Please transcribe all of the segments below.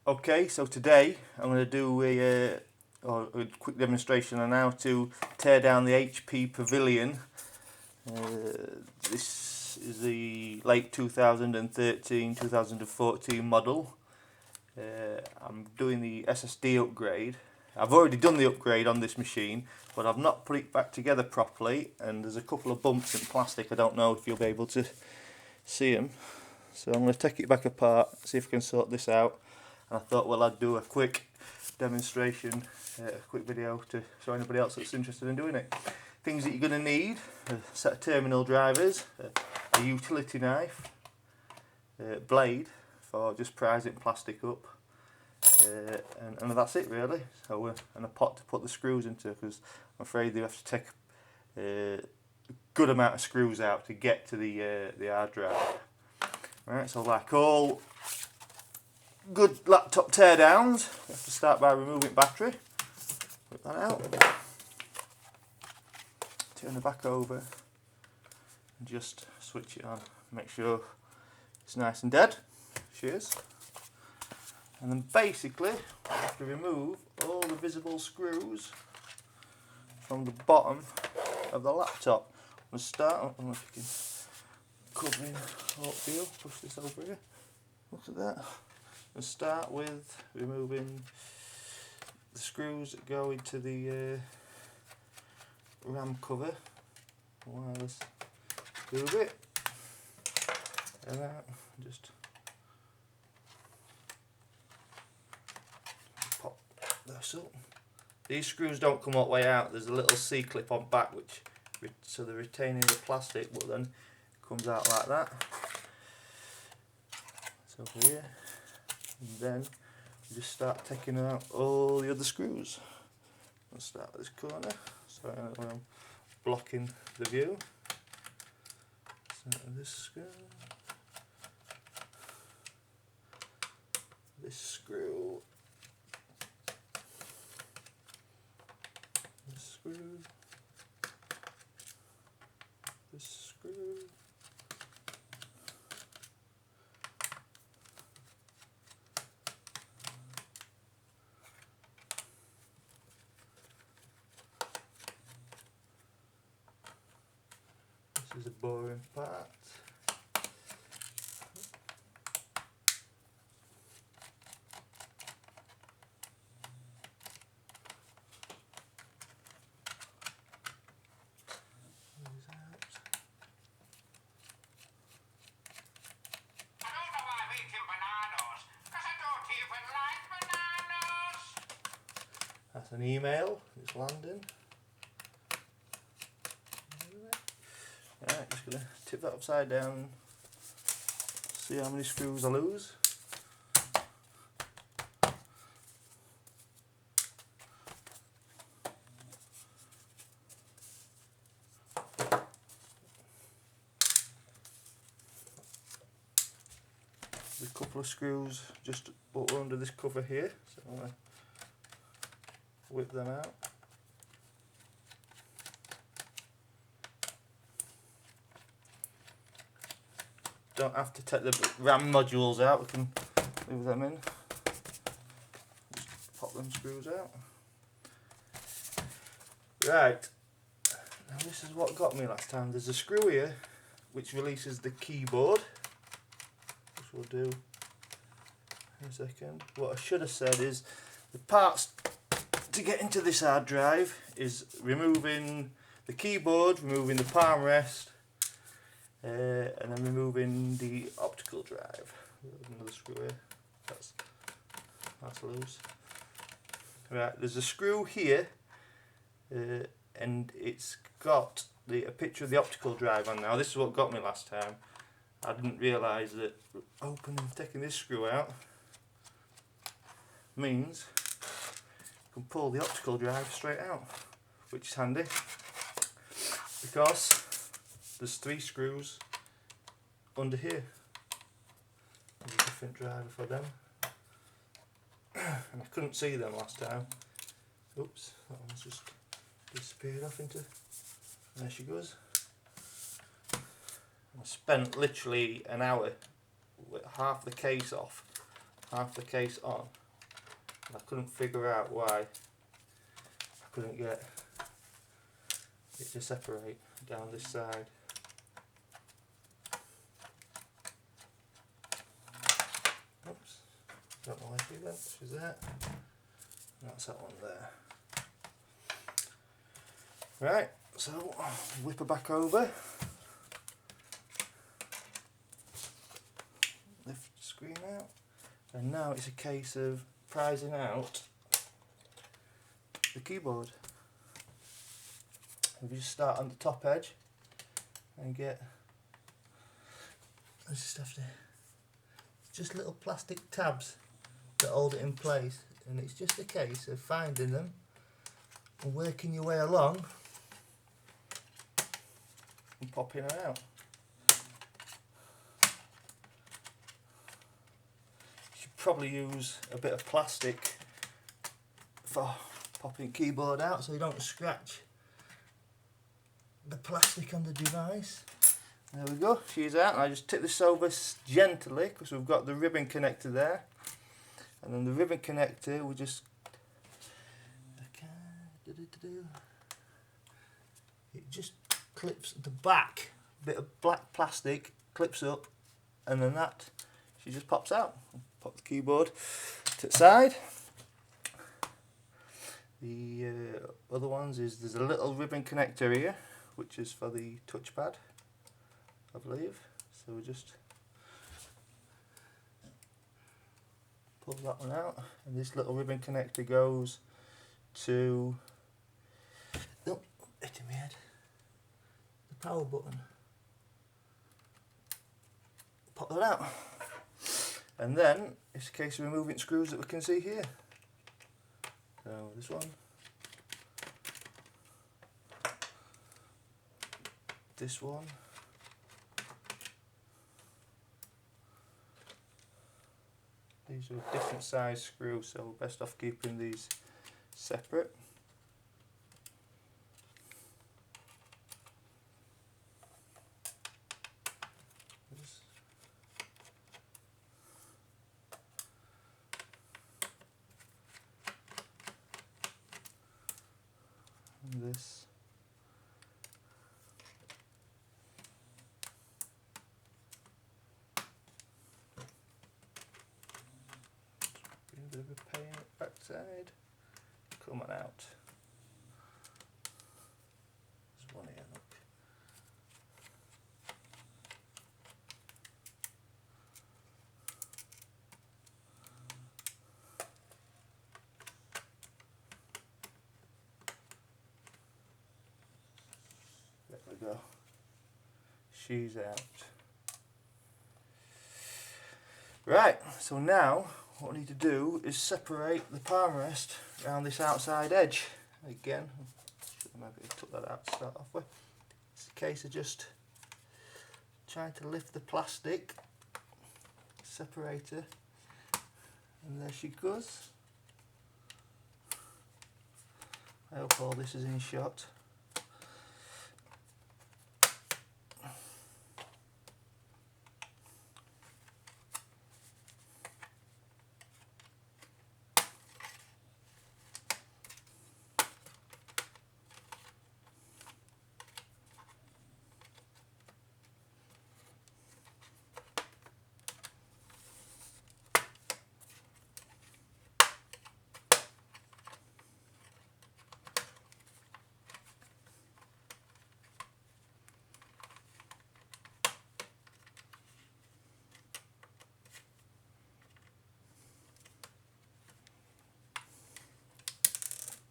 Okay, so today I'm going to do a quick demonstration on how to tear down the HP Pavilion. This is the late 2013-2014 model. I'm doing the SSD upgrade. I've already done the upgrade on this machine, but I've not put it back together properly, and there's a couple of bumps in plastic. I don't know if you'll be able to see them. So I'm going to take it back apart, see if I can sort this out. And I thought, well, I'd do a quick demonstration, a quick video to show anybody else that's interested in doing it. Things that you're going to need: a set of terminal drivers, a utility knife, a blade for just prising plastic up, and that's it really. So and a pot to put the screws into, because I'm afraid you have to take a good amount of screws out to get to the hard drive. Right, so like all good laptop teardowns, you have to start by removing battery. Put that out. Turn the back over and just switch it on. Make sure it's nice and dead. Cheers. And then basically you have to remove all the visible screws from the bottom of the laptop. We'll start. I don't know if you can cover in hopefully. Push this over here. Look at that. We'll start with removing the screws that go into the RAM cover. Wireless screw bit. And that, just pop this up. These screws don't come all the way out. There's a little C-clip on back, which so they're retaining the plastic, but then it comes out like that. So over here. And then we just start taking out all the other screws. We'll start at this corner, so I'm blocking the view. Start with this screw. This screw. This screw. This screw. This is a boring part. That's an email, it's landing. Right, just going to tip that upside down, see how many screws I lose. There's a couple of screws just under this cover here, so I'm going to whip them out. Don't have to take the RAM modules out, we can leave them in. Just pop them screws out. Right, now this is what got me last time. There's a screw here which releases the keyboard, which we'll do in a second. What I should have said is the parts to get into this hard drive is removing the keyboard, removing the palm rest, and then removing the optical drive. Another screw here. That's loose. Right, there's a screw here, and it's got a picture of the optical drive on. Now this is what got me last time. I didn't realise that taking this screw out means you can pull the optical drive straight out, which is handy because there's 3 screws under here. There's a different driver for them. And I couldn't see them last time. Oops, that one's just disappeared off into... There she goes. I spent literally an hour with half the case off half the case on. And I couldn't figure out why I couldn't get it to separate down this side. Oops, don't know where she went. She's there. That's that one there. Right, so whip her back over. Lift the screen out. And now it's a case of prizing out the keyboard. We just start on the top edge and get, I just have to, just little plastic tabs that hold it in place, and it's just a case of finding them and working your way along and popping her out. You should probably use a bit of plastic for popping keyboard out so you don't scratch the plastic on the device. There we go, she's out. And I just tip this over gently because we've got the ribbon connector there, and then the ribbon connector we just it just clips the back bit of black plastic, clips up, and then that she just pops out. Pop the keyboard to the side. The other ones is there's a little ribbon connector here, which is for the touchpad, I believe. So we just pull that one out, and this little ribbon connector goes to, oh, hitting my head, the power button. Pop that out, and then it's a case of removing screws that we can see here. So this one, this one, these are different size screws, so we're best off keeping these separate. And this. A bit of a pain at the backside. Come on out. There's one here, look. There we go. She's out. Right, so now what I need to do is separate the palm rest around this outside edge. Again, maybe took that out to start off with. It's a case of just trying to lift the plastic separator, and there she goes. I hope all this is in shot.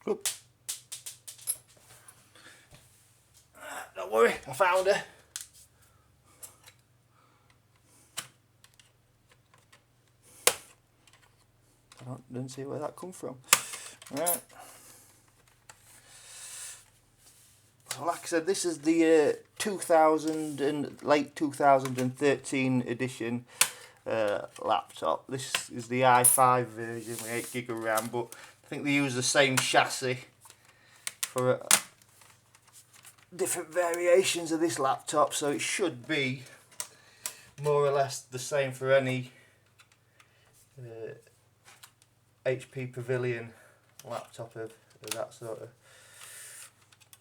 Oop. Don't worry, I found her. Didn't see where that come from. Right. So like I said, this is the 2000 and late 2013 edition laptop. This is the i5 version with 8 GB of RAM, but I think they use the same chassis for different variations of this laptop, so it should be more or less the same for any HP Pavilion laptop of that sort of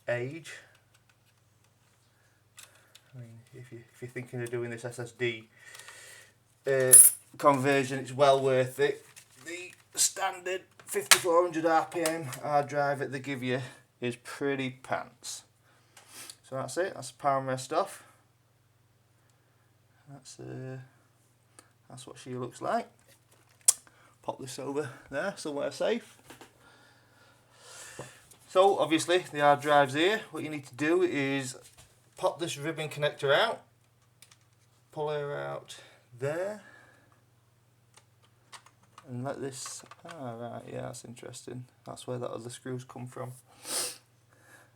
age. I mean, if you're thinking of doing this SSD conversion, it's well worth it. The standard 5400 RPM hard drive that they give you is pretty pants. So that's it. That's the power and rest off. That's what she looks like. Pop this over there, somewhere safe. So obviously the hard drive's here. What you need to do is pop this ribbon connector out, pull her out there, and let this. Right, yeah, that's interesting. That's where that other screws come from.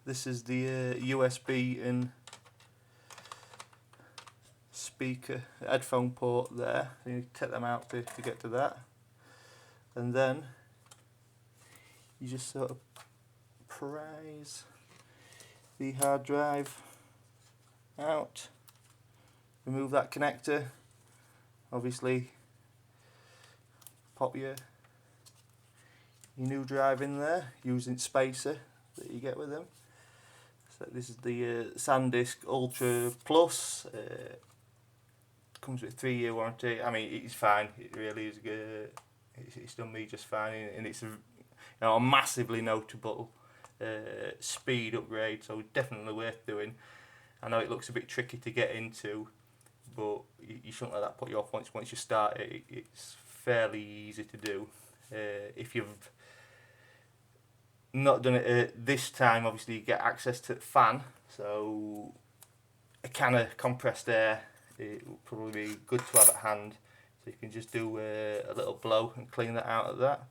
This is the USB and speaker headphone port there. So you take them out to get to that, and then you just sort of prise the hard drive out, remove that connector, obviously pop your new drive in there using spacer that you get with them. So this is the Sandisk Ultra Plus. Comes with a 3-year warranty. I mean, it's fine. It really is good. It's done me just fine, and it's a massively notable speed upgrade. So definitely worth doing. I know it looks a bit tricky to get into, but you shouldn't let that put you off. Once you start it, it's fairly easy to do. If you've not done it this time, obviously you get access to the fan, so a can of compressed air, it will probably be good to have at hand, so you can just do a little blow and clean that out of that.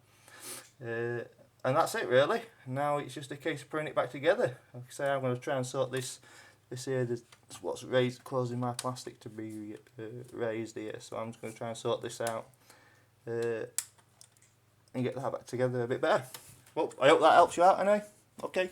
And that's it really. Now it's just a case of putting it back together. Like I say, I'm going to try and sort this here, that's what's causing my plastic to be raised here, so I'm just going to try and sort this out and get that back together a bit better. Well, I hope that helps you out anyway. Okay.